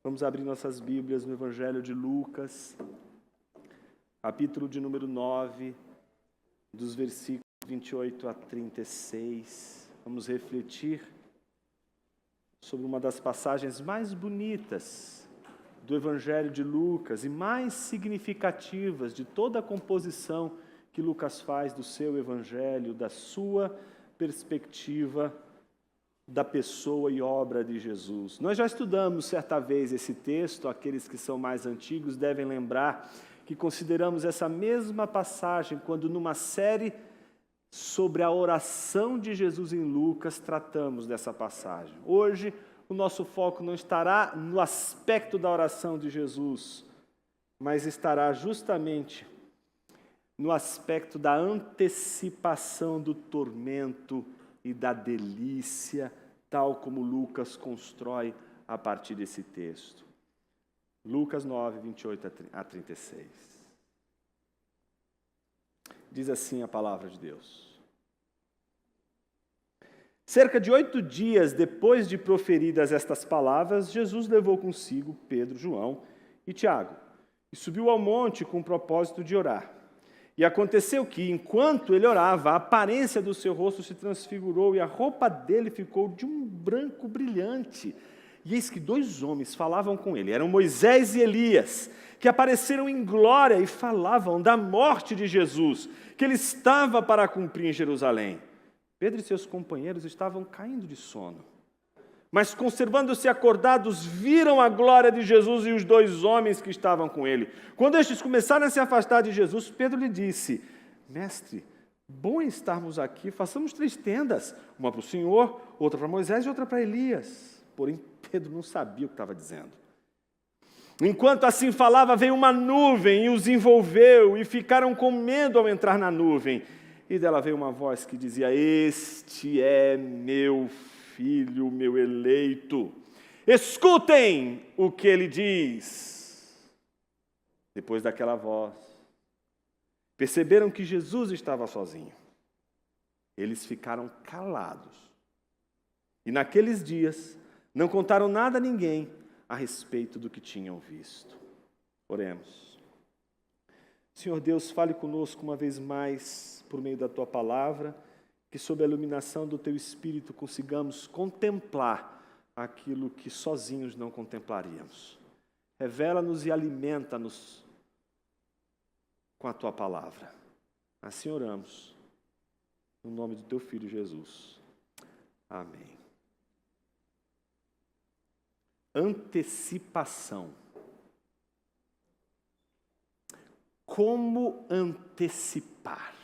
Vamos abrir nossas Bíblias no Evangelho de Lucas, capítulo de número 9, dos versículos 28 a 36. Vamos refletir sobre uma das passagens mais bonitas do Evangelho de Lucas e mais significativas de toda a composição que Lucas faz do seu Evangelho, da sua perspectiva da pessoa e obra de Jesus. Nós já estudamos certa vez esse texto, aqueles que são mais antigos devem lembrar que consideramos essa mesma passagem quando numa série sobre a oração de Jesus em Lucas tratamos dessa passagem. Hoje o nosso foco não estará no aspecto da oração de Jesus, mas estará justamente no aspecto da antecipação do tormento e da delícia, tal como Lucas constrói a partir desse texto. Lucas 9, 28 a 36. Diz assim a palavra de Deus. Cerca de 8 dias depois de proferidas estas palavras, Jesus levou consigo Pedro, João e Tiago, e subiu ao monte com o propósito de orar. E aconteceu que, enquanto ele orava, a aparência do seu rosto se transfigurou e a roupa dele ficou de um branco brilhante. E eis que 2 homens falavam com ele, eram Moisés e Elias, que apareceram em glória e falavam da morte de Jesus, que ele estava para cumprir em Jerusalém. Pedro e seus companheiros estavam caindo de sono. Mas, conservando-se acordados, viram a glória de Jesus e os 2 homens que estavam com ele. Quando estes começaram a se afastar de Jesus, Pedro lhe disse: Mestre, bom é estarmos aqui, façamos 3 tendas, uma para o Senhor, outra para Moisés e outra para Elias. Porém, Pedro não sabia o que estava dizendo. Enquanto assim falava, veio uma nuvem e os envolveu, e ficaram com medo ao entrar na nuvem. E dela veio uma voz que dizia: Este é meu filho, meu eleito, escutem o que ele diz. Depois daquela voz, perceberam que Jesus estava sozinho. Eles ficaram calados. E naqueles dias, não contaram nada a ninguém a respeito do que tinham visto. Oremos. Senhor Deus, fale conosco uma vez mais por meio da Tua palavra, que sob a iluminação do Teu Espírito consigamos contemplar aquilo que sozinhos não contemplaríamos. Revela-nos e alimenta-nos com a Tua palavra. Assim oramos, no nome do Teu Filho Jesus. Amém. Antecipação. Como antecipar?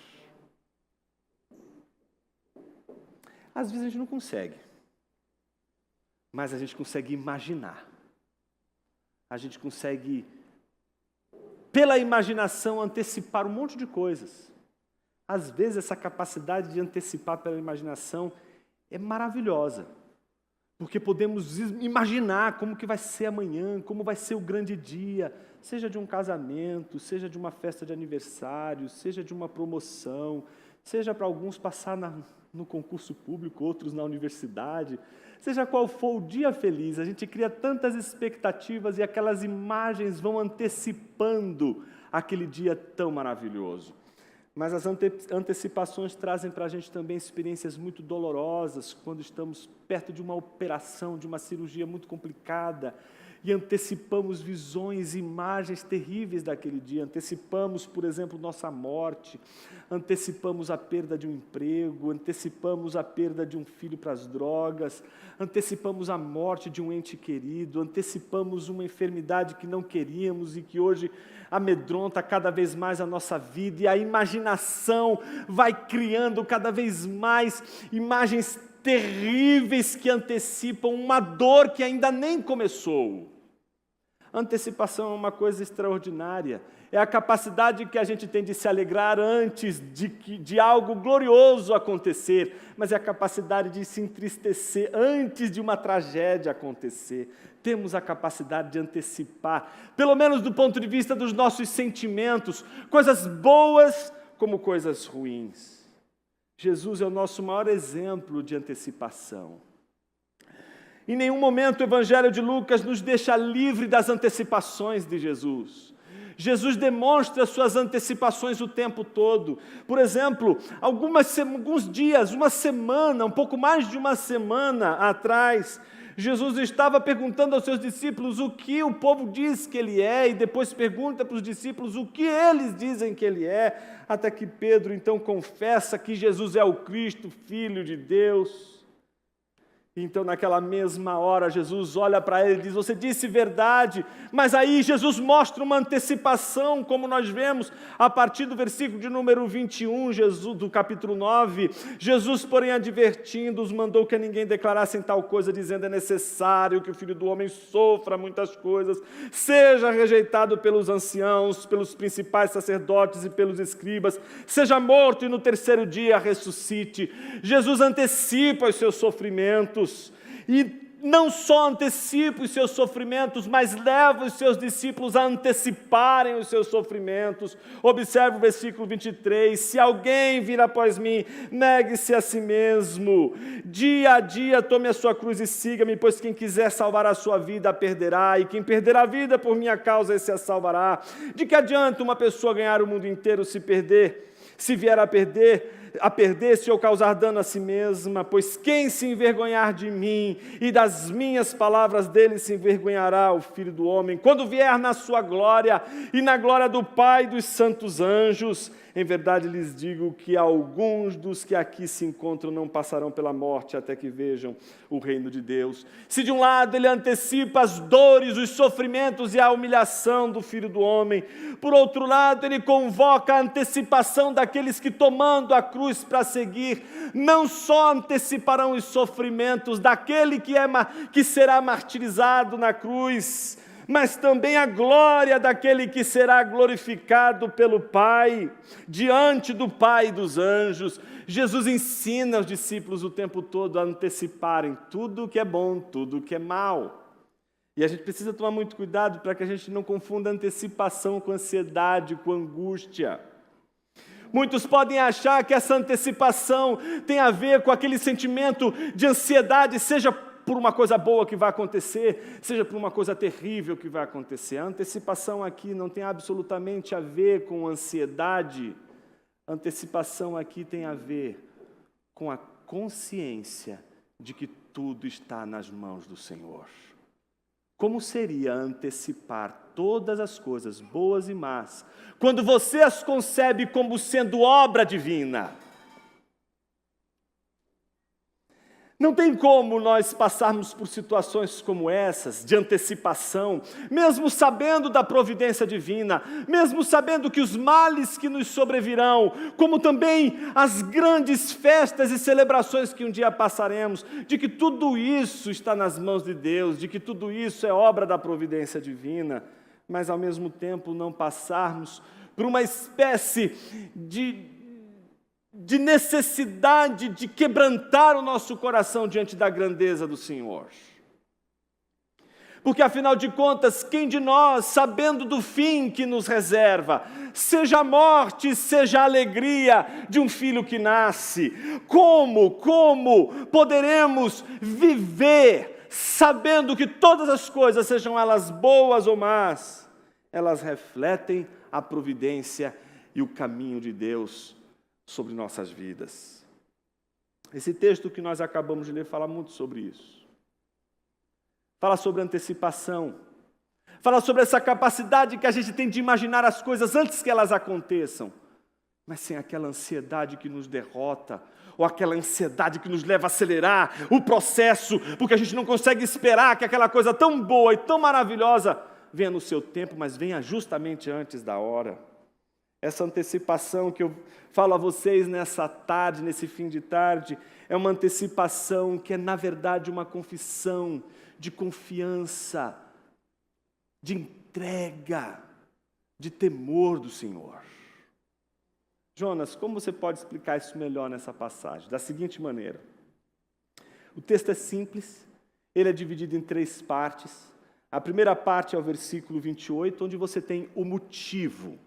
Às vezes a gente não consegue, mas a gente consegue imaginar. A gente consegue, pela imaginação, antecipar um monte de coisas. Às vezes essa capacidade de antecipar pela imaginação é maravilhosa, porque podemos imaginar como que vai ser amanhã, como vai ser o grande dia, seja de um casamento, seja de uma festa de aniversário, seja de uma promoção, seja para alguns passar no concurso público, outros na universidade, seja qual for o dia feliz, a gente cria tantas expectativas e aquelas imagens vão antecipando aquele dia tão maravilhoso. Mas as antecipações trazem para a gente também experiências muito dolorosas, quando estamos perto de uma operação, de uma cirurgia muito complicada, e antecipamos visões, imagens terríveis daquele dia. Antecipamos, por exemplo, nossa morte, antecipamos a perda de um emprego, antecipamos a perda de um filho para as drogas, antecipamos a morte de um ente querido, antecipamos uma enfermidade que não queríamos e que hoje amedronta cada vez mais a nossa vida, e a imaginação vai criando cada vez mais imagens terríveis que antecipam uma dor que ainda nem começou. Antecipação é uma coisa extraordinária. É a capacidade que a gente tem de se alegrar antes de algo glorioso acontecer, mas é a capacidade de se entristecer antes de uma tragédia acontecer. Temos a capacidade de antecipar, pelo menos do ponto de vista dos nossos sentimentos, coisas boas como coisas ruins. Jesus é o nosso maior exemplo de antecipação. Em nenhum momento o Evangelho de Lucas nos deixa livre das antecipações de Jesus. Jesus demonstra suas antecipações o tempo todo. Por exemplo, alguns dias, uma semana, um pouco mais de uma semana atrás, Jesus estava perguntando aos seus discípulos o que o povo diz que ele é, e depois pergunta para os discípulos o que eles dizem que ele é, até que Pedro então confessa que Jesus é o Cristo, Filho de Deus. Então, naquela mesma hora, Jesus olha para ele e diz: você disse verdade. Mas aí Jesus mostra uma antecipação, como nós vemos a partir do versículo de número 21, do capítulo 9. Jesus, porém, advertindo-os, mandou que a ninguém declarassem tal coisa, dizendo: é necessário que o Filho do Homem sofra muitas coisas, seja rejeitado pelos anciãos, pelos principais sacerdotes e pelos escribas, seja morto e no terceiro dia ressuscite. Jesus antecipa os seus sofrimentos. E não só antecipa os seus sofrimentos, mas leva os seus discípulos a anteciparem os seus sofrimentos. Observe o versículo 23, se alguém vir após mim, negue-se a si mesmo, dia a dia tome a sua cruz e siga-me, pois quem quiser salvar a sua vida a perderá, e quem perder a vida por minha causa, esse a salvará. De que adianta uma pessoa ganhar o mundo inteiro se vier a perder-se ou causar dano a si mesma? Pois quem se envergonhar de mim e das minhas palavras dele se envergonhará o Filho do Homem, quando vier na sua glória e na glória do Pai e dos santos anjos. Em verdade lhes digo que alguns dos que aqui se encontram não passarão pela morte até que vejam o reino de Deus. Se de um lado ele antecipa as dores, os sofrimentos e a humilhação do Filho do Homem, por outro lado ele convoca a antecipação daqueles que, tomando a cruz para seguir, não só anteciparão os sofrimentos daquele que será martirizado na cruz, mas também a glória daquele que será glorificado pelo Pai, diante do Pai e dos anjos. Jesus ensina os discípulos o tempo todo a anteciparem tudo o que é bom, tudo o que é mal. E a gente precisa tomar muito cuidado para que a gente não confunda antecipação com ansiedade, com angústia. Muitos podem achar que essa antecipação tem a ver com aquele sentimento de ansiedade, seja por uma coisa boa que vai acontecer, seja por uma coisa terrível que vai acontecer. A antecipação aqui não tem absolutamente a ver com ansiedade. A antecipação aqui tem a ver com a consciência de que tudo está nas mãos do Senhor. Como seria antecipar todas as coisas, boas e más, quando você as concebe como sendo obra divina? Não tem como nós passarmos por situações como essas, de antecipação, mesmo sabendo da providência divina, mesmo sabendo que os males que nos sobrevirão, como também as grandes festas e celebrações que um dia passaremos, de que tudo isso está nas mãos de Deus, de que tudo isso é obra da providência divina, mas ao mesmo tempo não passarmos por uma espécie de necessidade de quebrantar o nosso coração diante da grandeza do Senhor. Porque, afinal de contas, quem de nós, sabendo do fim que nos reserva, seja a morte, seja a alegria de um filho que nasce, como poderemos viver sabendo que todas as coisas, sejam elas boas ou más, elas refletem a providência e o caminho de Deus sobre nossas vidas? Esse texto que nós acabamos de ler fala muito sobre isso. Fala sobre antecipação. Fala sobre essa capacidade que a gente tem de imaginar as coisas antes que elas aconteçam, mas sem aquela ansiedade que nos derrota, ou aquela ansiedade que nos leva a acelerar o processo, porque a gente não consegue esperar que aquela coisa tão boa e tão maravilhosa venha no seu tempo, mas venha justamente antes da hora. Essa antecipação que eu falo a vocês nessa tarde, nesse fim de tarde, é uma antecipação que é, na verdade, uma confissão de confiança, de entrega, de temor do Senhor. Jonas, como você pode explicar isso melhor nessa passagem? Da seguinte maneira: o texto é simples, ele é dividido em 3 partes. A primeira parte é o versículo 28, onde você tem o motivo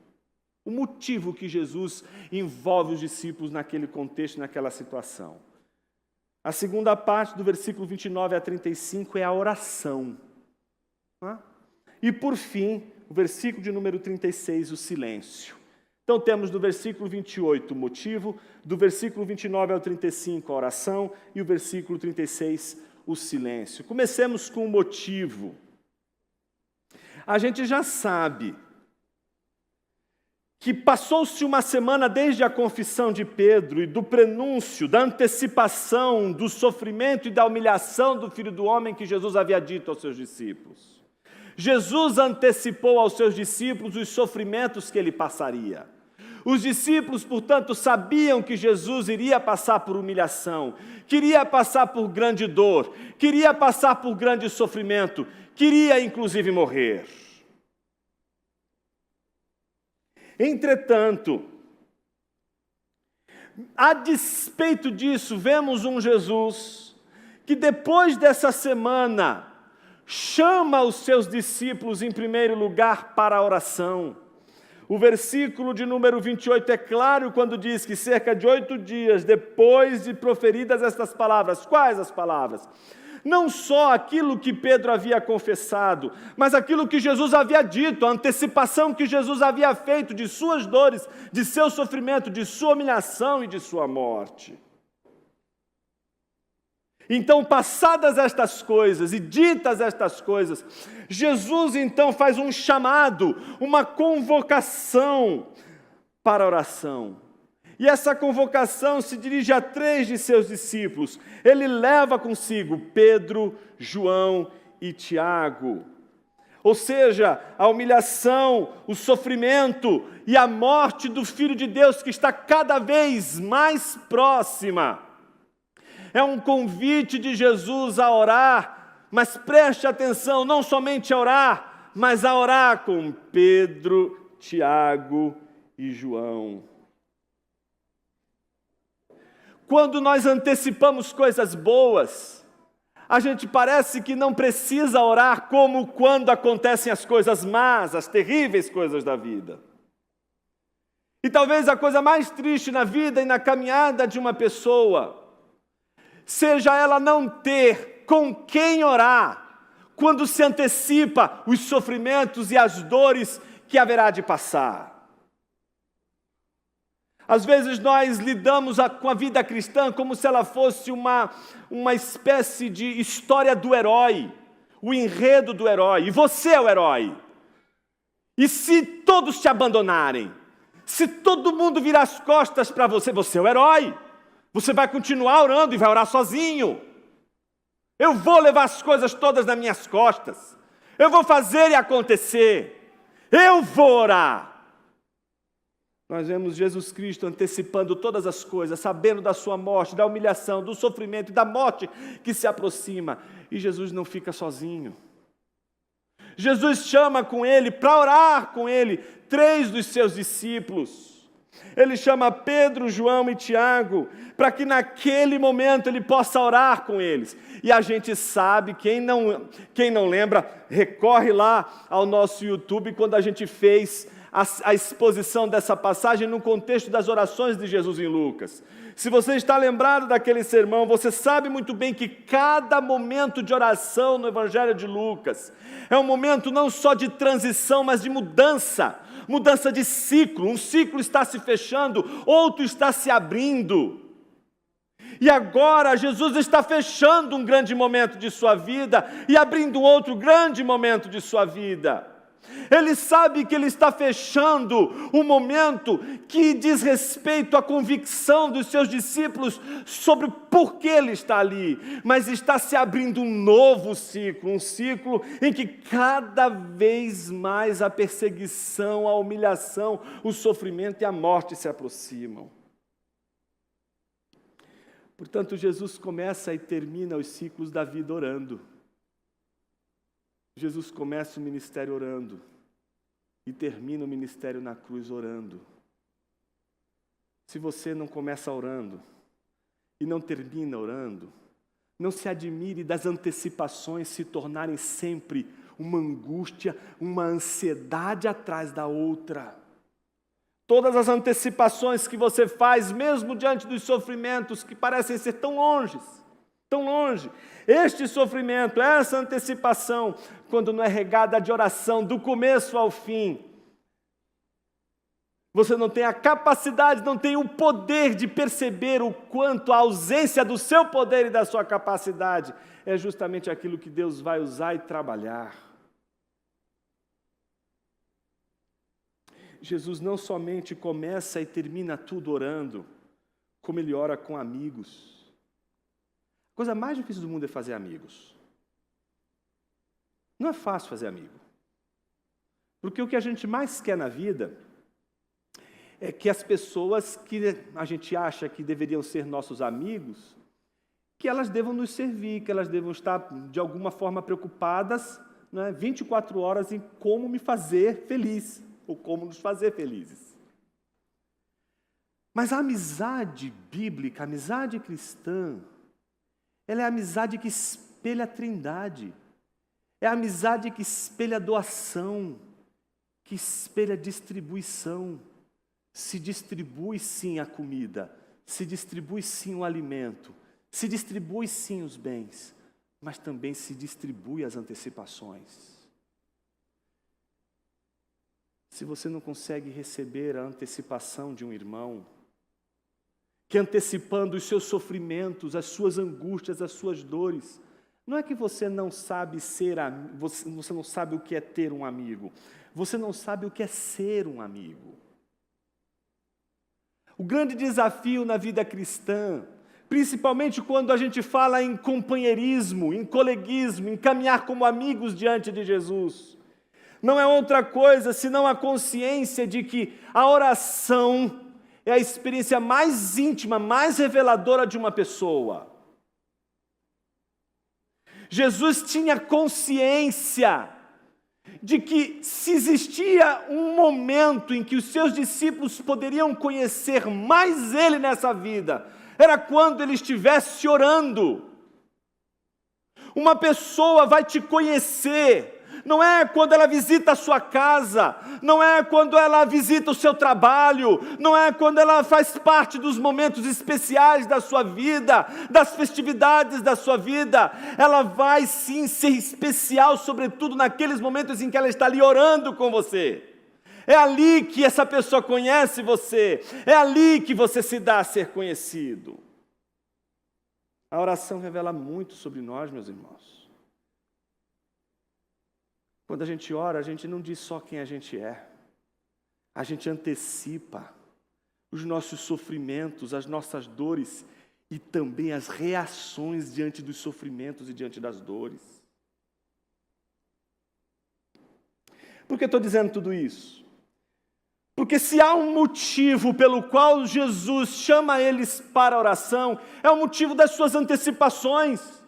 que Jesus envolve os discípulos naquele contexto, naquela situação. A segunda parte do versículo 29 a 35 é a oração. E por fim, o versículo de número 36, o silêncio. Então temos do versículo 28 o motivo, do versículo 29 ao 35 a oração e o versículo 36 o silêncio. Comecemos com o motivo. A gente já sabe que passou-se uma semana desde a confissão de Pedro e do prenúncio, da antecipação, do sofrimento e da humilhação do Filho do Homem que Jesus havia dito aos seus discípulos. Jesus antecipou aos seus discípulos os sofrimentos que ele passaria. Os discípulos, portanto, sabiam que Jesus iria passar por humilhação, queria passar por grande dor, queria passar por grande sofrimento, queria inclusive morrer. Entretanto, a despeito disso, vemos um Jesus que depois dessa semana chama os seus discípulos em primeiro lugar para a oração. O versículo de número 28 é claro quando diz que cerca de 8 dias depois de proferidas estas palavras, quais as palavras? Não só aquilo que Pedro havia confessado, mas aquilo que Jesus havia dito, a antecipação que Jesus havia feito de suas dores, de seu sofrimento, de sua humilhação e de sua morte. Então, passadas estas coisas e ditas estas coisas, Jesus então faz um chamado, uma convocação para a oração. E essa convocação se dirige a 3 de seus discípulos. Ele leva consigo Pedro, João e Tiago. Ou seja, a humilhação, o sofrimento e a morte do Filho de Deus que está cada vez mais próxima. É um convite de Jesus a orar, mas preste atenção, não somente a orar, mas a orar com Pedro, Tiago e João. Quando nós antecipamos coisas boas, a gente parece que não precisa orar como quando acontecem as coisas más, as terríveis coisas da vida. E talvez a coisa mais triste na vida e na caminhada de uma pessoa seja ela não ter com quem orar quando se antecipa os sofrimentos e as dores que haverá de passar. Às vezes nós lidamos com a vida cristã como se ela fosse uma espécie de história do herói, o enredo do herói, e você é o herói. E se todos te abandonarem, se todo mundo virar as costas para você, você é o herói. Você vai continuar orando e vai orar sozinho. Eu vou levar as coisas todas nas minhas costas. Eu vou fazer e acontecer. Eu vou orar. Nós vemos Jesus Cristo antecipando todas as coisas, sabendo da sua morte, da humilhação, do sofrimento e da morte que se aproxima. E Jesus não fica sozinho. Jesus chama com ele, para orar com ele, 3 dos seus discípulos. Ele chama Pedro, João e Tiago, para que naquele momento ele possa orar com eles. E a gente sabe, quem não lembra, recorre lá ao nosso YouTube, quando a gente fez a exposição dessa passagem no contexto das orações de Jesus em Lucas. Se você está lembrado daquele sermão, você sabe muito bem que cada momento de oração no Evangelho de Lucas é um momento não só de transição, mas de mudança de ciclo. Um ciclo está se fechando, outro está se abrindo. E agora Jesus está fechando um grande momento de sua vida e abrindo outro grande momento de sua vida. Ele sabe que ele está fechando um momento que diz respeito à convicção dos seus discípulos sobre por que ele está ali, mas está se abrindo um novo ciclo, um ciclo em que cada vez mais a perseguição, a humilhação, o sofrimento e a morte se aproximam. Portanto, Jesus começa e termina os ciclos da vida orando. Jesus começa o ministério orando e termina o ministério na cruz orando. Se você não começa orando e não termina orando, não se admire das antecipações se tornarem sempre uma angústia, uma ansiedade atrás da outra. Todas as antecipações que você faz, mesmo diante dos sofrimentos que parecem ser tão longes, tão longe. Este sofrimento, essa antecipação, quando não é regada de oração do começo ao fim, você não tem a capacidade, não tem o poder de perceber o quanto a ausência do seu poder e da sua capacidade é justamente aquilo que Deus vai usar e trabalhar. Jesus não somente começa e termina tudo orando, como ele ora com amigos. A coisa mais difícil do mundo é fazer amigos. Não é fácil fazer amigo. Porque o que a gente mais quer na vida é que as pessoas que a gente acha que deveriam ser nossos amigos, que elas devam nos servir, que elas devam estar de alguma forma preocupadas, né, 24 horas em como me fazer feliz, ou como nos fazer felizes. Mas a amizade bíblica, a amizade cristã, ela é a amizade que espelha a Trindade. É a amizade que espelha a doação, que espelha a distribuição. Se distribui sim a comida, se distribui sim o alimento, se distribui sim os bens, mas também se distribui as antecipações. Se você não consegue receber a antecipação de um irmão, que antecipando os seus sofrimentos, as suas angústias, as suas dores, não é que você não sabe você não sabe o que é ter um amigo, você não sabe o que é ser um amigo. O grande desafio na vida cristã, principalmente quando a gente fala em companheirismo, em coleguismo, em caminhar como amigos diante de Jesus, não é outra coisa senão a consciência de que a oração é a experiência mais íntima, mais reveladora de uma pessoa. Jesus tinha consciência de que se existia um momento em que os seus discípulos poderiam conhecer mais Ele nessa vida, era quando Ele estivesse orando. Uma pessoa vai te conhecer, não é quando ela visita a sua casa, não é quando ela visita o seu trabalho, não é quando ela faz parte dos momentos especiais da sua vida, das festividades da sua vida. Ela vai sim ser especial, sobretudo naqueles momentos em que ela está ali orando com você. É ali que essa pessoa conhece você, é ali que você se dá a ser conhecido. A oração revela muito sobre nós, meus irmãos. Quando a gente ora, a gente não diz só quem a gente é. A gente antecipa os nossos sofrimentos, as nossas dores e também as reações diante dos sofrimentos e diante das dores. Por que estou dizendo tudo isso? Porque se há um motivo pelo qual Jesus chama eles para a oração, é o motivo das suas antecipações.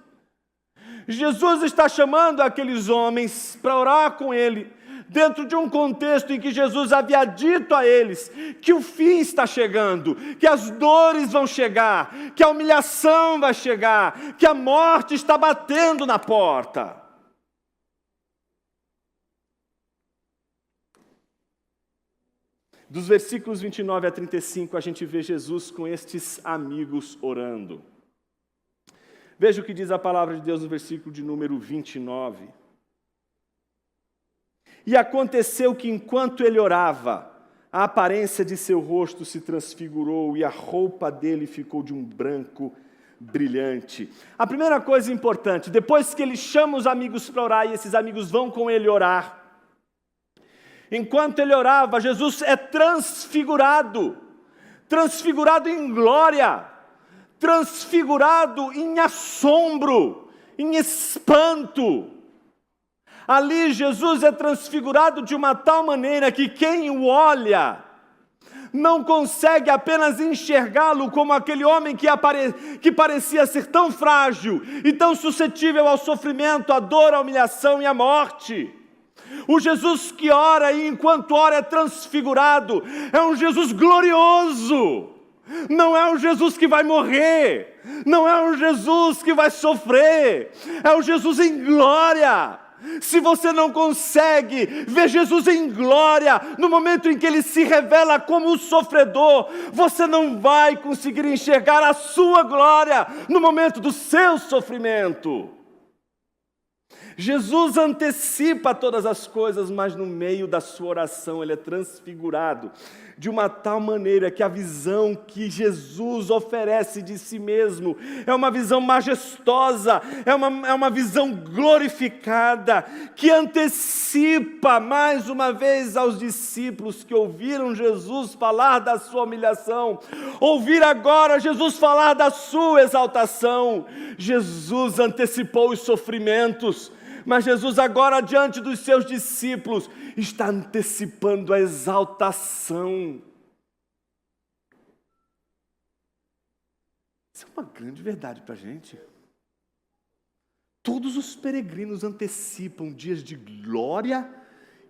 Jesus está chamando aqueles homens para orar com Ele, dentro de um contexto em que Jesus havia dito a eles que o fim está chegando, que as dores vão chegar, que a humilhação vai chegar, que a morte está batendo na porta. Dos versículos 29 a 35, a gente vê Jesus com estes amigos orando. Veja o que diz a palavra de Deus no versículo de número 29. E aconteceu que enquanto ele orava, a aparência de seu rosto se transfigurou e a roupa dele ficou de um branco brilhante. A primeira coisa importante, depois que ele chama os amigos para orar e esses amigos vão com ele orar, enquanto ele orava, Jesus é transfigurado em glória, transfigurado em assombro, em espanto. Ali Jesus é transfigurado de uma tal maneira que quem o olha não consegue apenas enxergá-lo como aquele homem que parecia ser tão frágil e tão suscetível ao sofrimento, à dor, à humilhação e à morte. O Jesus que ora e enquanto ora é transfigurado, é um Jesus glorioso. Não é um Jesus que vai morrer, não é um Jesus que vai sofrer, é um Jesus em glória. se você não consegue ver Jesus em glória, no momento em que Ele se revela como o sofredor, você não vai conseguir enxergar a sua glória no momento do seu sofrimento. Jesus antecipa todas as coisas, mas no meio da sua oração Ele é transfigurado de uma tal maneira que a visão que Jesus oferece de si mesmo é uma visão majestosa, é uma visão glorificada, que antecipa mais uma vez aos discípulos que ouviram Jesus falar da sua humilhação, ouvir agora Jesus falar da sua exaltação. Jesus antecipou os sofrimentos, mas Jesus agora, diante dos seus discípulos, está antecipando a exaltação. Isso é uma grande verdade para a gente. Todos os peregrinos antecipam dias de glória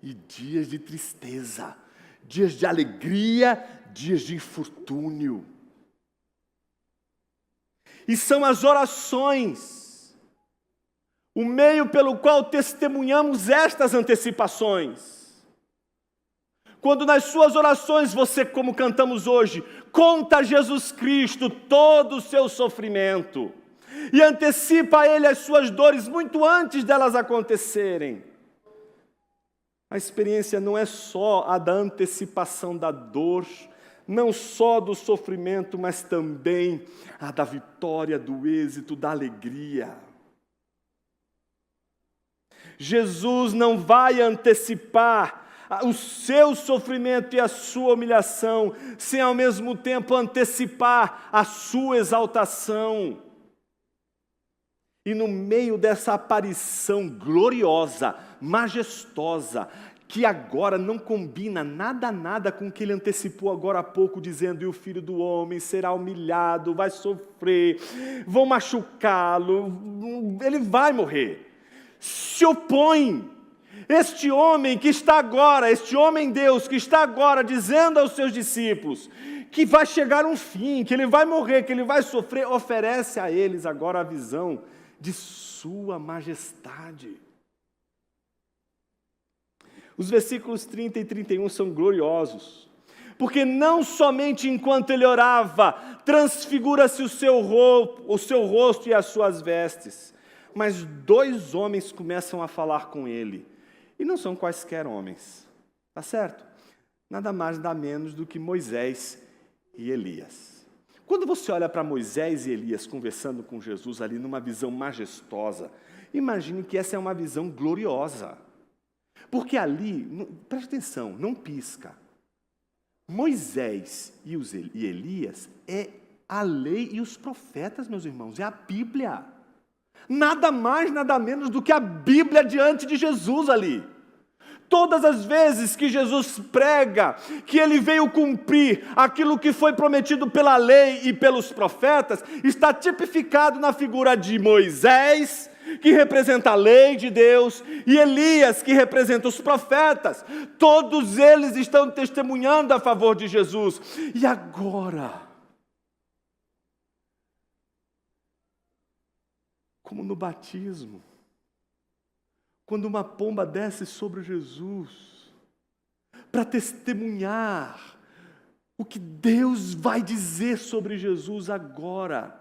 e dias de tristeza, dias de alegria, dias de infortúnio. E são as orações o meio pelo qual testemunhamos estas antecipações. Quando nas suas orações você, como cantamos hoje, conta a Jesus Cristo todo o seu sofrimento e antecipa a Ele as suas dores muito antes delas acontecerem. A experiência não é só a da antecipação da dor, não só do sofrimento, mas também a da vitória, do êxito, da alegria. Jesus não vai antecipar o seu sofrimento e a sua humilhação, sem ao mesmo tempo antecipar a sua exaltação. E no meio dessa aparição gloriosa, majestosa, que agora não combina nada com o que ele antecipou agora há pouco, dizendo: e o Filho do Homem será humilhado, vai sofrer, vão machucá-lo, ele vai morrer. Se opõe. Este homem que está agora, este homem Deus que está agora dizendo aos seus discípulos que vai chegar um fim, que ele vai morrer, que ele vai sofrer, oferece a eles agora a visão de sua majestade. Os versículos 30 e 31 são gloriosos, porque não somente enquanto ele orava, transfigura-se o seu rosto e as suas vestes, mas dois homens começam a falar com ele, e não são quaisquer homens, tá certo? Nada mais, nada menos do que Moisés e Elias. Quando você olha para Moisés e Elias conversando com Jesus ali numa visão majestosa, imagine que essa é uma visão gloriosa, porque ali, preste atenção, não pisca, Moisés e Elias é a lei e os profetas, meus irmãos, é a Bíblia. Nada mais, nada menos do que a Bíblia diante de Jesus ali. Todas as vezes que Jesus prega que ele veio cumprir aquilo que foi prometido pela lei e pelos profetas, está tipificado na figura de Moisés, que representa a lei de Deus, e Elias, que representa os profetas. Todos eles estão testemunhando a favor de Jesus. E agora, como no batismo, quando uma pomba desce sobre Jesus, para testemunhar o que Deus vai dizer sobre Jesus agora.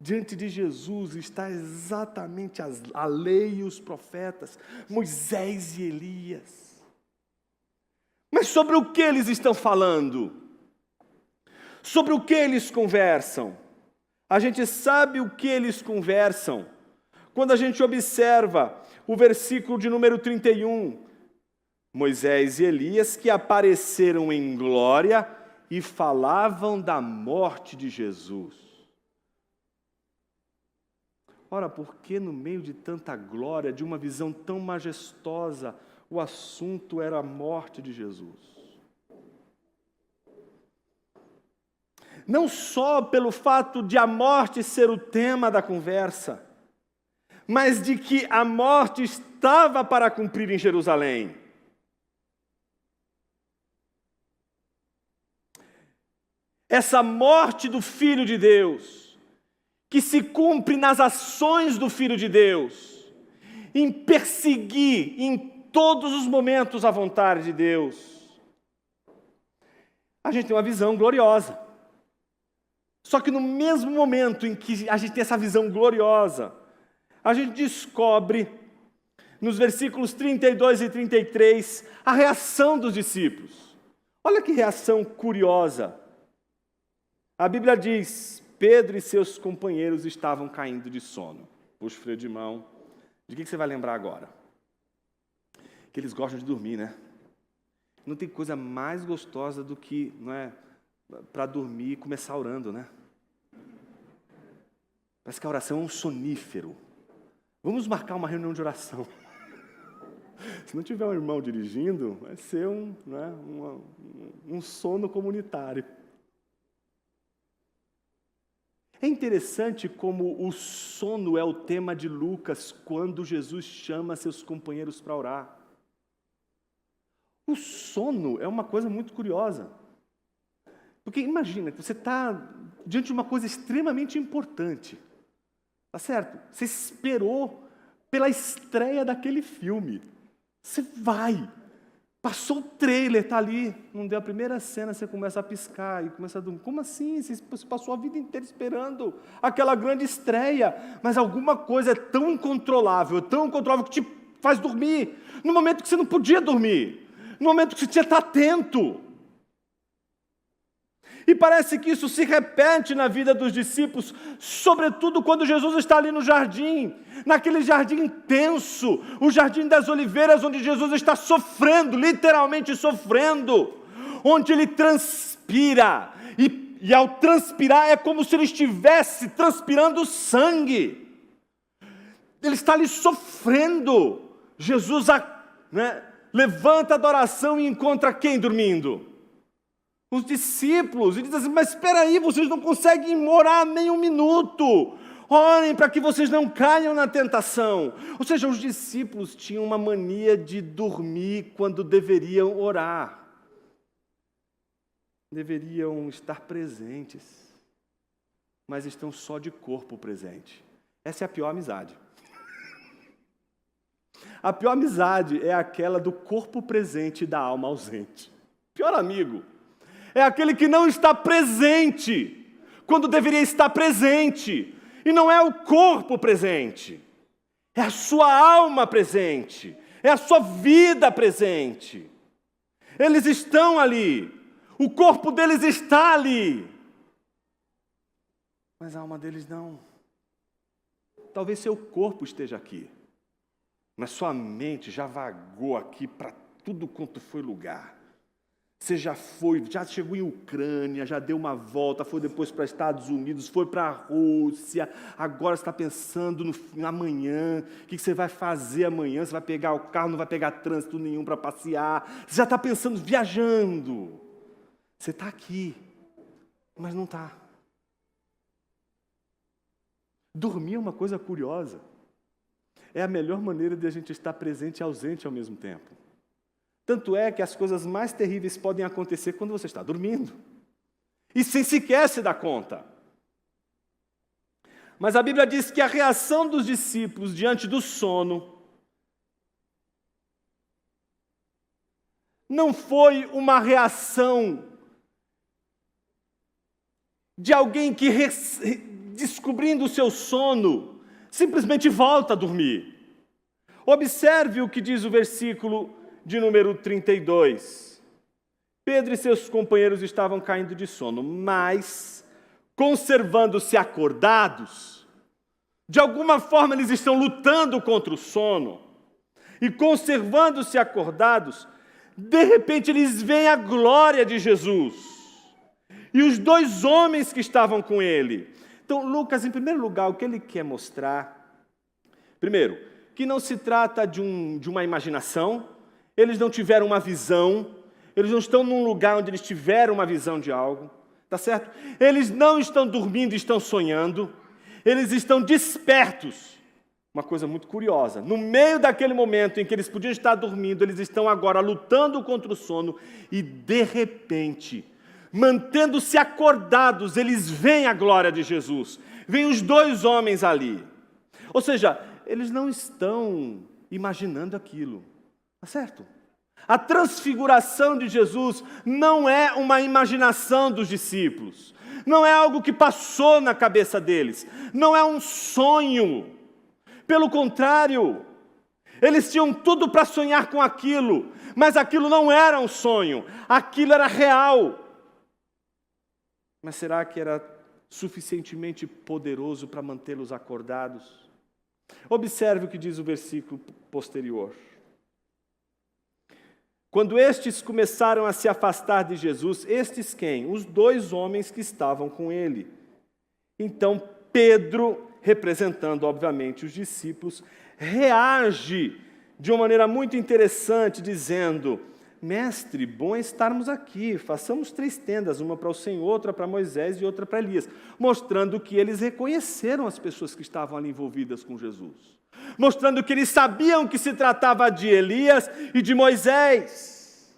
Diante de Jesus está exatamente a lei e os profetas, Moisés e Elias. Mas sobre o que eles estão falando? Sobre o que eles conversam? A gente sabe o que eles conversam quando a gente observa o versículo de número 31. Moisés e Elias que apareceram em glória e falavam da morte de Jesus. Ora, por que no meio de tanta glória, de uma visão tão majestosa, o assunto era a morte de Jesus? Não só pelo fato de a morte ser o tema da conversa, mas de que a morte estava para cumprir em Jerusalém. Essa morte do Filho de Deus, que se cumpre nas ações do Filho de Deus, em perseguir em todos os momentos a vontade de Deus. A gente tem uma visão gloriosa. Só que no mesmo momento em que a gente tem essa visão gloriosa, a gente descobre, nos versículos 32 e 33, a reação dos discípulos. Olha que reação curiosa. A Bíblia diz: Pedro e seus companheiros estavam caindo de sono. Puxa o freio de mão. De que você vai lembrar agora? Que eles gostam de dormir, né? Não tem coisa mais gostosa do que, não é, para dormir e começar orando, né? Parece que a oração é um sonífero. Vamos marcar uma reunião de oração. Se não tiver um irmão dirigindo, vai ser um sono comunitário. É interessante como o sono é o tema de Lucas quando Jesus chama seus companheiros para orar. O sono é uma coisa muito curiosa. Porque imagina que você está diante de uma coisa extremamente importante. Tá certo? Você esperou pela estreia daquele filme. Você vai. Passou o trailer, está ali. Não deu a primeira cena, você começa a piscar e começa a dormir. Como assim? Você passou a vida inteira esperando aquela grande estreia. Mas alguma coisa é tão incontrolável que te faz dormir. No momento que você não podia dormir. No momento que você tinha que estar atento. E parece que isso se repete na vida dos discípulos, sobretudo quando Jesus está ali no jardim, naquele jardim intenso, o jardim das oliveiras, onde Jesus está sofrendo, literalmente sofrendo, onde ele transpira, e ao transpirar é como se ele estivesse transpirando sangue. Ele está ali sofrendo. Jesus levanta da oração e encontra quem dormindo? Os discípulos, e diz assim: mas espera aí, vocês não conseguem orar nem um minuto. Orem para que vocês não caiam na tentação. Ou seja, os discípulos tinham uma mania de dormir quando deveriam orar. Deveriam estar presentes, mas estão só de corpo presente. Essa é a pior amizade. A pior amizade é aquela do corpo presente e da alma ausente. Pior amigo é aquele que não está presente quando deveria estar presente. E não é o corpo presente, é a sua alma presente, é a sua vida presente. Eles estão ali, o corpo deles está ali, mas a alma deles não. Talvez seu corpo esteja aqui, mas sua mente já vagou aqui para tudo quanto foi lugar. Você já chegou em Ucrânia, já deu uma volta, foi depois para Estados Unidos, foi para a Rússia, agora você está pensando no amanhã, o que você vai fazer amanhã, você vai pegar o carro, não vai pegar trânsito nenhum para passear, você já está pensando, viajando. Você está aqui, mas não está. Dormir é uma coisa curiosa. É a melhor maneira de a gente estar presente e ausente ao mesmo tempo. Tanto é que as coisas mais terríveis podem acontecer quando você está dormindo. E sem sequer se dar conta. Mas a Bíblia diz que a reação dos discípulos diante do sono não foi uma reação de alguém que, descobrindo o seu sono, simplesmente volta a dormir. Observe o que diz o versículo de número 32. Pedro e seus companheiros estavam caindo de sono, mas, conservando-se acordados, de alguma forma eles estão lutando contra o sono, e conservando-se acordados, de repente eles veem a glória de Jesus, e os dois homens que estavam com ele. Então, Lucas, em primeiro lugar, o que ele quer mostrar? Primeiro, que não se trata de uma imaginação. Eles não tiveram uma visão, eles não estão num lugar onde eles tiveram uma visão de algo, tá certo? Eles não estão dormindo, estão sonhando, eles estão despertos. Uma coisa muito curiosa, no meio daquele momento em que eles podiam estar dormindo, eles estão agora lutando contra o sono e, de repente, mantendo-se acordados, eles veem a glória de Jesus, veem os dois homens ali. Ou seja, eles não estão imaginando aquilo, tá certo? A transfiguração de Jesus não é uma imaginação dos discípulos, não é algo que passou na cabeça deles, não é um sonho. Pelo contrário, eles tinham tudo para sonhar com aquilo, mas aquilo não era um sonho, aquilo era real. Mas será que era suficientemente poderoso para mantê-los acordados? Observe o que diz o versículo posterior. Quando estes começaram a se afastar de Jesus, estes quem? Os 2 homens que estavam com ele. Então Pedro, representando obviamente os discípulos, reage de uma maneira muito interessante, dizendo: Mestre, bom é estarmos aqui, façamos 3 tendas, uma para o Senhor, outra para Moisés e outra para Elias, mostrando que eles reconheceram as pessoas que estavam ali envolvidas com Jesus, mostrando que eles sabiam que se tratava de Elias e de Moisés.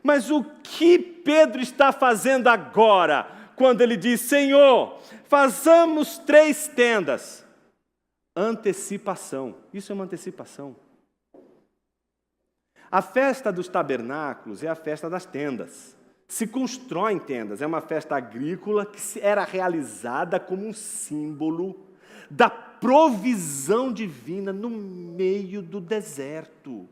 Mas o que Pedro está fazendo agora, quando ele diz: Senhor, façamos 3 tendas? Antecipação, isso é uma antecipação. A festa dos tabernáculos é a festa das tendas. Se constroem tendas, é uma festa agrícola que era realizada como um símbolo da provisão divina no meio do deserto.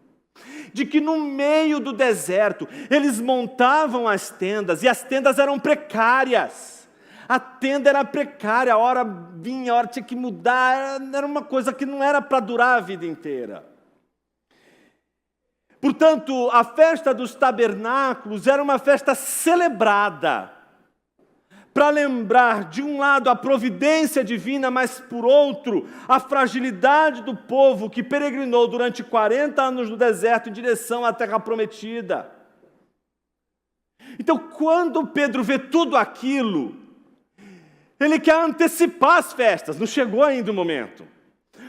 De que no meio do deserto eles montavam as tendas e as tendas eram precárias. A tenda era precária, a hora vinha, a hora tinha que mudar, era uma coisa que não era para durar a vida inteira. Portanto, a festa dos tabernáculos era uma festa celebrada, para lembrar, de um lado, a providência divina, mas, por outro, a fragilidade do povo que peregrinou durante 40 anos no deserto em direção à terra prometida. Então, quando Pedro vê tudo aquilo, ele quer antecipar as festas, não chegou ainda o momento.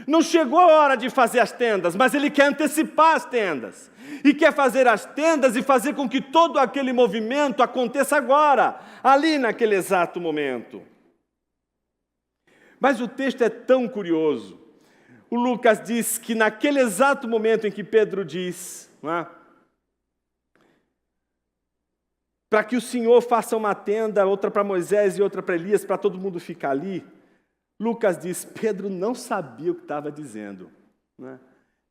Não chegou a hora de fazer as tendas, mas ele quer antecipar as tendas. E quer fazer as tendas e fazer com que todo aquele movimento aconteça agora, ali naquele exato momento. Mas o texto é tão curioso. O Lucas diz que naquele exato momento em que Pedro diz, não é? Para que o Senhor faça uma tenda, outra para Moisés e outra para Elias, para todo mundo ficar ali, Lucas diz, Pedro não sabia o que estava dizendo. Não é?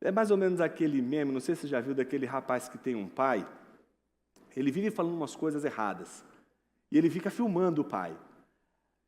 É mais ou menos aquele meme, não sei se você já viu, daquele rapaz que tem um pai, ele vive falando umas coisas erradas, e ele fica filmando o pai.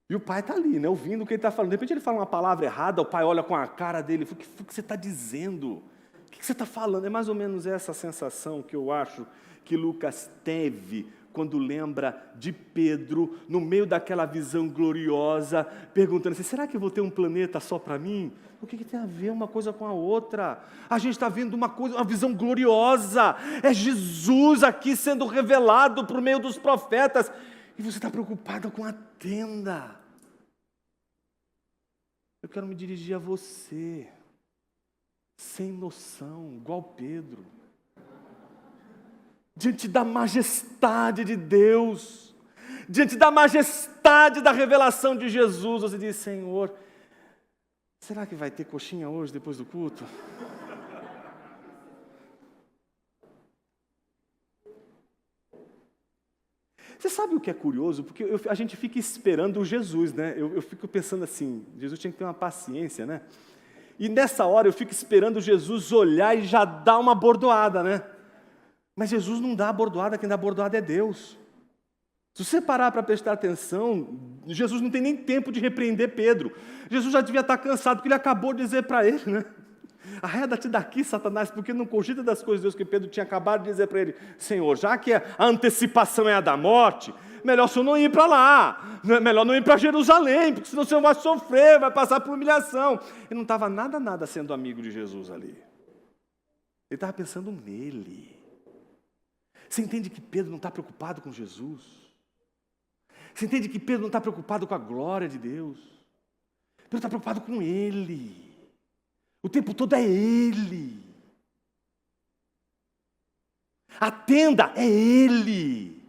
E o pai está ali, né, ouvindo o que ele está falando. De repente ele fala uma palavra errada, o pai olha com a cara dele e fala, o que você está dizendo? O que você está falando? É mais ou menos essa sensação que eu acho que Lucas teve quando lembra de Pedro, no meio daquela visão gloriosa, perguntando assim, será que eu vou ter um planeta só para mim? O que tem a ver uma coisa com a outra? A gente está vendo uma visão gloriosa, é Jesus aqui sendo revelado por meio dos profetas, e você está preocupado com a tenda. Eu quero me dirigir a você, sem noção, igual Pedro. Diante da majestade de Deus, diante da majestade da revelação de Jesus, você diz, Senhor, será que vai ter coxinha hoje, depois do culto? Você sabe o que é curioso? Porque a gente fica esperando o Jesus, né? Eu fico pensando assim, Jesus tinha que ter uma paciência, né? E nessa hora eu fico esperando Jesus olhar e já dar uma bordoada, né? Mas Jesus não dá a bordoada, quem dá a bordoada é Deus. Se você parar para prestar atenção, Jesus não tem nem tempo de repreender Pedro. Jesus já devia estar cansado, porque ele acabou de dizer para ele, né? Arreda-te daqui, Satanás, porque não cogita das coisas de Deus que Pedro tinha acabado de dizer para ele. Senhor, já que a antecipação é a da morte, melhor o senhor não ir para lá, melhor não ir para Jerusalém, porque senão o senhor vai sofrer, vai passar por humilhação. Ele não estava nada sendo amigo de Jesus ali. Ele estava pensando nele. Você entende que Pedro não está preocupado com Jesus? Você entende que Pedro não está preocupado com a glória de Deus? Pedro está preocupado com ele. O tempo todo é ele. A tenda é ele.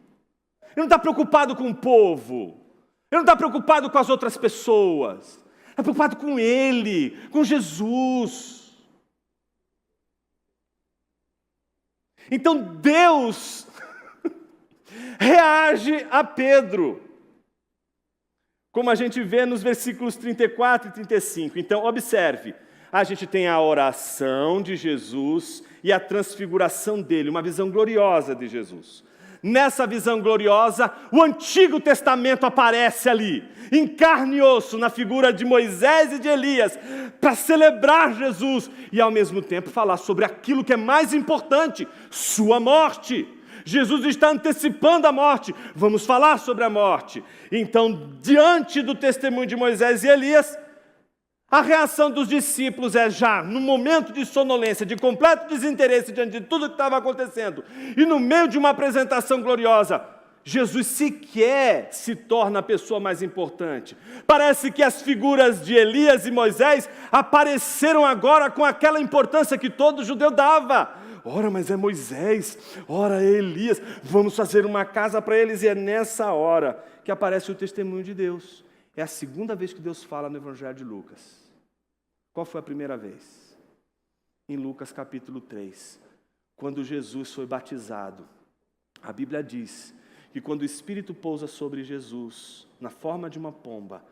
Ele não está preocupado com o povo. Ele não está preocupado com as outras pessoas. Está preocupado com ele, com Jesus. Então Deus reage a Pedro, como a gente vê nos versículos 34 e 35. Então, observe, a gente tem a oração de Jesus e a transfiguração dele, uma visão gloriosa de Jesus. Nessa visão gloriosa, o Antigo Testamento aparece ali, em carne e osso, na figura de Moisés e de Elias, para celebrar Jesus e, ao mesmo tempo, falar sobre aquilo que é mais importante, sua morte. Jesus está antecipando a morte, vamos falar sobre a morte. Então, diante do testemunho de Moisés e Elias, a reação dos discípulos é já, no momento de sonolência, de completo desinteresse diante de tudo que estava acontecendo, e no meio de uma apresentação gloriosa, Jesus sequer se torna a pessoa mais importante. Parece que as figuras de Elias e Moisés apareceram agora com aquela importância que todo judeu dava. Ora, mas é Moisés, ora é Elias, vamos fazer uma casa para eles. E é nessa hora que aparece o testemunho de Deus. É a segunda vez que Deus fala no Evangelho de Lucas. Qual foi a primeira vez? Em Lucas capítulo 3, quando Jesus foi batizado. A Bíblia diz que quando o Espírito pousa sobre Jesus, na forma de uma pomba,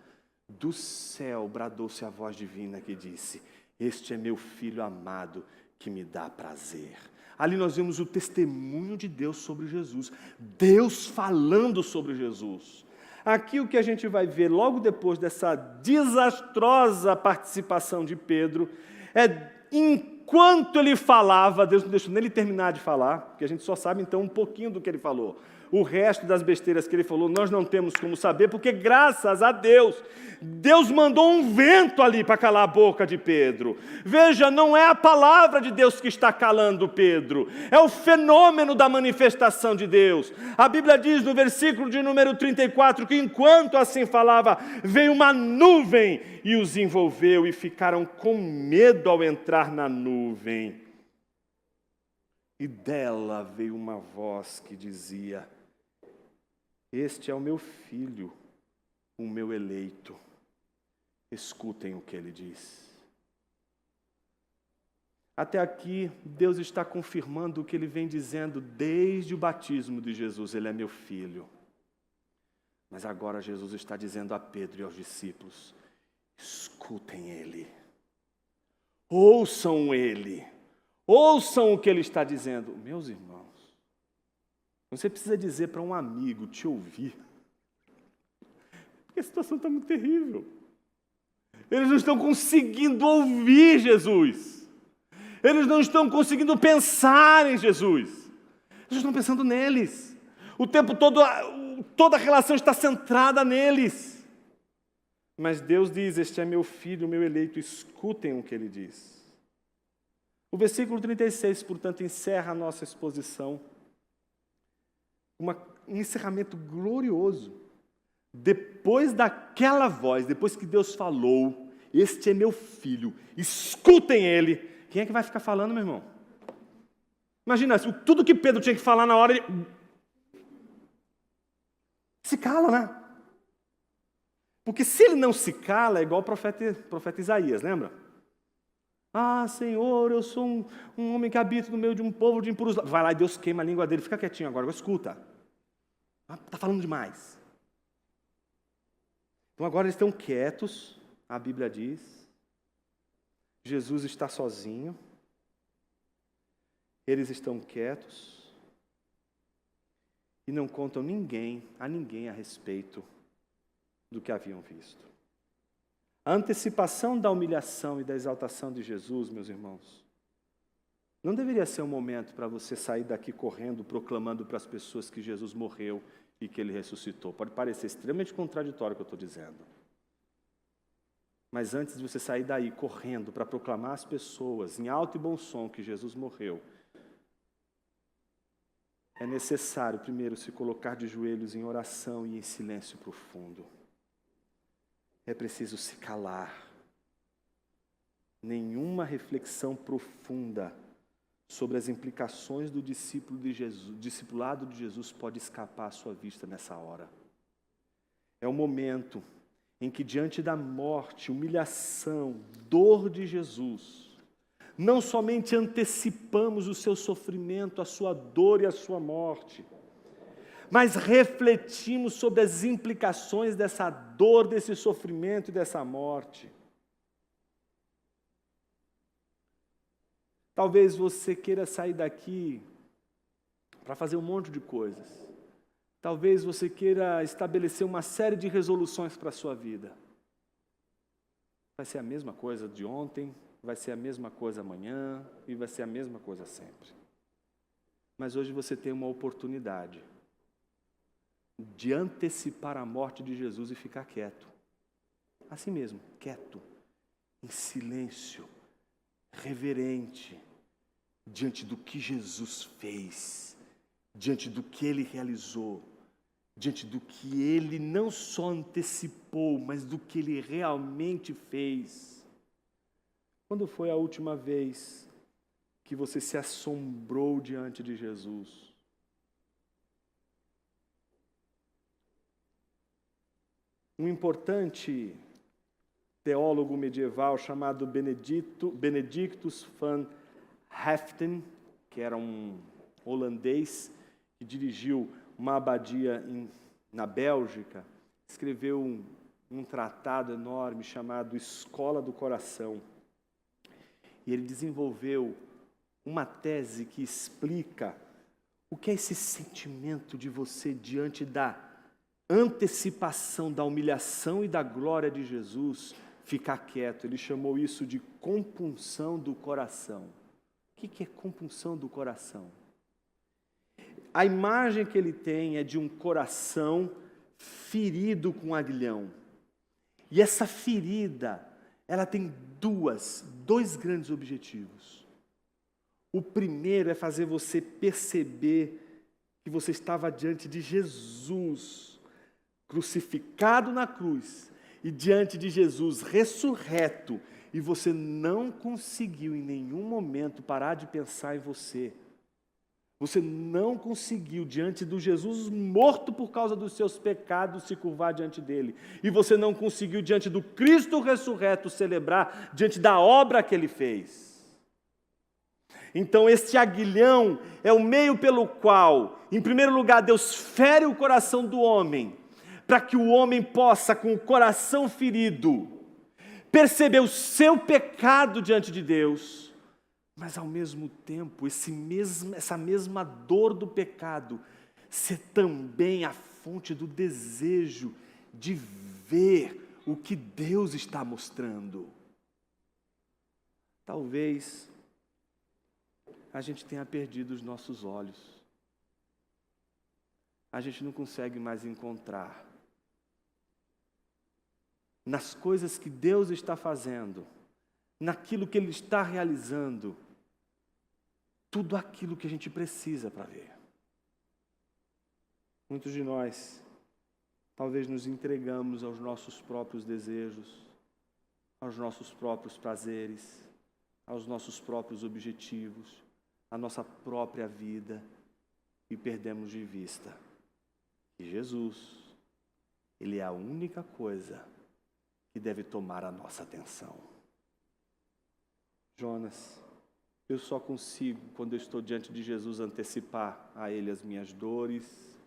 do céu bradou-se a voz divina que disse: este é meu filho amado, que me dá prazer. Ali nós vemos o testemunho de Deus sobre Jesus, Deus falando sobre Jesus. Aqui o que a gente vai ver logo depois dessa desastrosa participação de Pedro é, enquanto ele falava, Deus não deixou nem ele terminar de falar, porque a gente só sabe então um pouquinho do que ele falou. O resto das besteiras que ele falou, nós não temos como saber, porque graças a Deus, Deus mandou um vento ali para calar a boca de Pedro. Veja, não é a palavra de Deus que está calando Pedro, é o fenômeno da manifestação de Deus. A Bíblia diz no versículo de número 34, que enquanto assim falava, veio uma nuvem e os envolveu e ficaram com medo ao entrar na nuvem. E dela veio uma voz que dizia: este é o meu filho, o meu eleito. Escutem o que ele diz. Até aqui, Deus está confirmando o que ele vem dizendo desde o batismo de Jesus. Ele é meu filho. Mas agora Jesus está dizendo a Pedro e aos discípulos: escutem ele. Ouçam ele. Ouçam o que ele está dizendo. Meus irmãos, você precisa dizer para um amigo te ouvir, porque a situação está muito terrível. Eles não estão conseguindo ouvir Jesus. Eles não estão conseguindo pensar em Jesus. Eles estão pensando neles. O tempo todo, toda a relação está centrada neles. Mas Deus diz: este é meu filho, meu eleito, escutem o que ele diz. O versículo 36, portanto, encerra a nossa exposição. Um encerramento glorioso. Depois daquela voz, depois que Deus falou: este é meu filho, escutem ele. Quem é que vai ficar falando, meu irmão? Imagina, tudo que Pedro tinha que falar na hora, ele se cala, né? Porque se ele não se cala, é igual o profeta Isaías, lembra? Ah, Senhor, eu sou um homem que habita no meio de um povo de impuros. Vai lá e Deus queima a língua dele. Fica quietinho agora escuta. Está falando demais. Então agora eles estão quietos, a Bíblia diz. Jesus está sozinho. Eles estão quietos. E não contam a ninguém a respeito do que haviam visto. A antecipação da humilhação e da exaltação de Jesus, meus irmãos, não deveria ser um momento para você sair daqui correndo, proclamando para as pessoas que Jesus morreu e que ele ressuscitou. Pode parecer extremamente contraditório o que eu estou dizendo. Mas antes de você sair daí correndo para proclamar às pessoas, em alto e bom som, que Jesus morreu, é necessário primeiro se colocar de joelhos em oração e em silêncio profundo. É preciso se calar. Nenhuma reflexão profunda sobre as implicações do discipulado de Jesus pode escapar à sua vista nessa hora. É o momento em que, diante da morte, humilhação, dor de Jesus, não somente antecipamos o seu sofrimento, a sua dor e a sua morte, mas refletimos sobre as implicações dessa dor, desse sofrimento e dessa morte. Talvez você queira sair daqui para fazer um monte de coisas. Talvez você queira estabelecer uma série de resoluções para a sua vida. Vai ser a mesma coisa de ontem, vai ser a mesma coisa amanhã e vai ser a mesma coisa sempre. Mas hoje você tem uma oportunidade de antecipar a morte de Jesus e ficar quieto. Assim mesmo, quieto, em silêncio, reverente, diante do que Jesus fez, diante do que Ele realizou, diante do que Ele não só antecipou, mas do que Ele realmente fez. Quando foi a última vez que você se assombrou diante de Jesus? Um importante teólogo medieval chamado Benedictus van Haaften, que era um holandês que dirigiu uma abadia na Bélgica, escreveu um tratado enorme chamado Escola do Coração. E ele desenvolveu uma tese que explica o que é esse sentimento de você diante da antecipação da humilhação e da glória de Jesus, ficar quieto. Ele chamou isso de compunção do coração. O que é compunção do coração? A imagem que ele tem é de um coração ferido com aguilhão. E essa ferida, ela tem dois grandes objetivos. O primeiro é fazer você perceber que você estava diante de Jesus, crucificado na cruz, e diante de Jesus ressurreto, e você não conseguiu em nenhum momento parar de pensar em você. Você não conseguiu, diante do Jesus morto por causa dos seus pecados, se curvar diante dele. E você não conseguiu, diante do Cristo ressurreto, celebrar diante da obra que ele fez. Então, este aguilhão é o meio pelo qual, em primeiro lugar, Deus fere o coração do homem, para que o homem possa, com o coração ferido, perceber o seu pecado diante de Deus, mas ao mesmo tempo, essa mesma dor do pecado ser também a fonte do desejo de ver o que Deus está mostrando. Talvez a gente tenha perdido os nossos olhos. A gente não consegue mais encontrar nas coisas que Deus está fazendo, naquilo que Ele está realizando, tudo aquilo que a gente precisa para ver. Muitos de nós, talvez nos entregamos aos nossos próprios desejos, aos nossos próprios prazeres, aos nossos próprios objetivos, à nossa própria vida, e perdemos de vista que Jesus, Ele é a única coisa que deve tomar a nossa atenção. Jonas, eu só consigo, quando eu estou diante de Jesus, antecipar a Ele as minhas dores,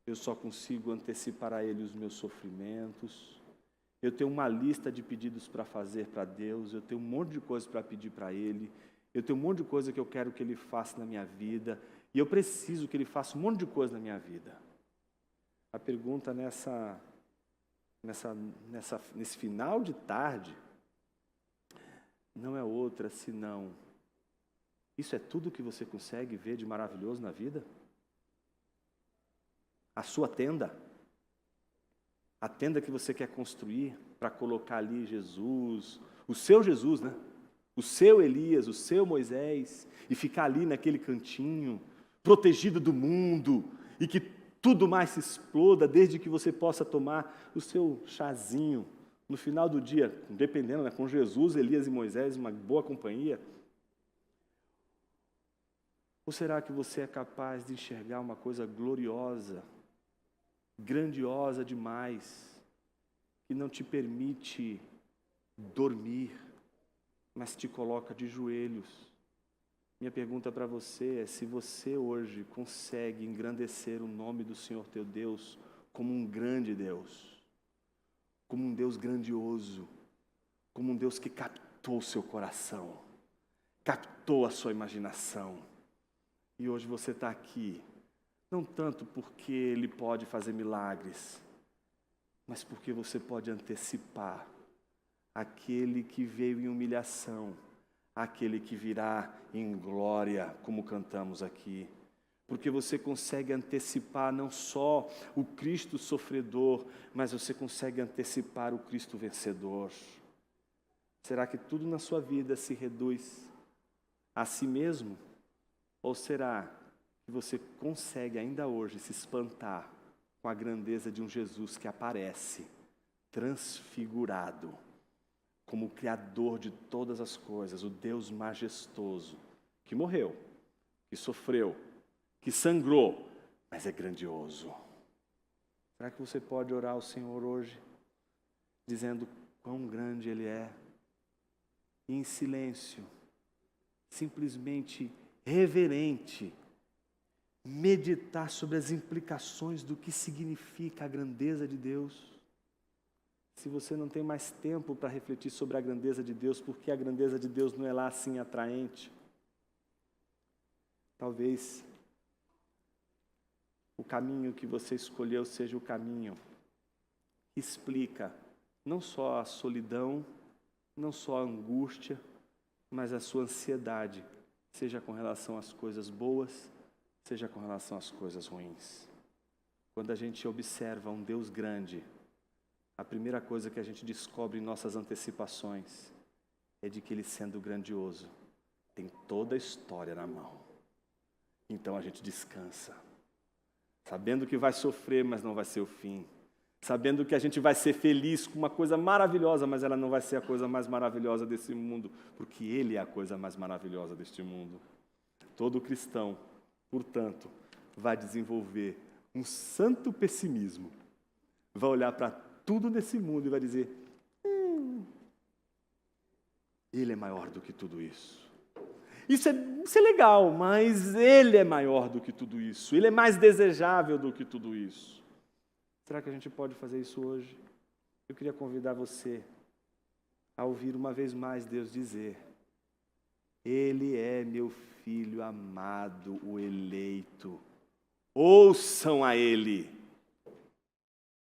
eu só consigo antecipar a Ele os meus sofrimentos, eu tenho uma lista de pedidos para fazer para Deus, eu tenho um monte de coisas para pedir para Ele, eu tenho um monte de coisa que eu quero que Ele faça na minha vida, e eu preciso que Ele faça um monte de coisa na minha vida. A pergunta nesse final de tarde não é outra senão: isso é tudo que você consegue ver de maravilhoso na vida? A sua tenda? A tenda que você quer construir para colocar ali Jesus, o seu Jesus, né? O seu Elias, o seu Moisés, e ficar ali naquele cantinho, protegido do mundo, e que tudo mais se exploda, desde que você possa tomar o seu chazinho no final do dia, dependendo, né, com Jesus, Elias e Moisés, uma boa companhia. Ou será que você é capaz de enxergar uma coisa gloriosa, grandiosa demais, que não te permite dormir, mas te coloca de joelhos. Minha pergunta para você é se você hoje consegue engrandecer o nome do Senhor teu Deus como um grande Deus, como um Deus grandioso, como um Deus que captou o seu coração, captou a sua imaginação. E hoje você está aqui, não tanto porque Ele pode fazer milagres, mas porque você pode antecipar aquele que veio em humilhação, aquele que virá em glória, como cantamos aqui. Porque você consegue antecipar não só o Cristo sofredor, mas você consegue antecipar o Cristo vencedor. Será que tudo na sua vida se reduz a si mesmo? Ou será que você consegue ainda hoje se espantar com a grandeza de um Jesus que aparece transfigurado como o Criador de todas as coisas, o Deus majestoso, que morreu, que sofreu, que sangrou, mas é grandioso? Será que você pode orar ao Senhor hoje, dizendo quão grande Ele é, e em silêncio, simplesmente reverente, meditar sobre as implicações do que significa a grandeza de Deus? Se você não tem mais tempo para refletir sobre a grandeza de Deus, porque a grandeza de Deus não é lá assim atraente, talvez o caminho que você escolheu seja o caminho que explica não só a solidão, não só a angústia, mas a sua ansiedade, seja com relação às coisas boas, seja com relação às coisas ruins. Quando a gente observa um Deus grande, a primeira coisa que a gente descobre em nossas antecipações é de que Ele, sendo grandioso, tem toda a história na mão. Então a gente descansa, sabendo que vai sofrer, mas não vai ser o fim. Sabendo que a gente vai ser feliz com uma coisa maravilhosa, mas ela não vai ser a coisa mais maravilhosa desse mundo, porque Ele é a coisa mais maravilhosa deste mundo. Todo cristão, portanto, vai desenvolver um santo pessimismo. Vai olhar para tudo nesse mundo e vai dizer: Ele é maior do que tudo isso. Isso é legal, mas Ele é maior do que tudo isso. Ele é mais desejável do que tudo isso. Será que a gente pode fazer isso hoje? Eu queria convidar você a ouvir uma vez mais Deus dizer: Ele é meu filho amado, o eleito. Ouçam a Ele.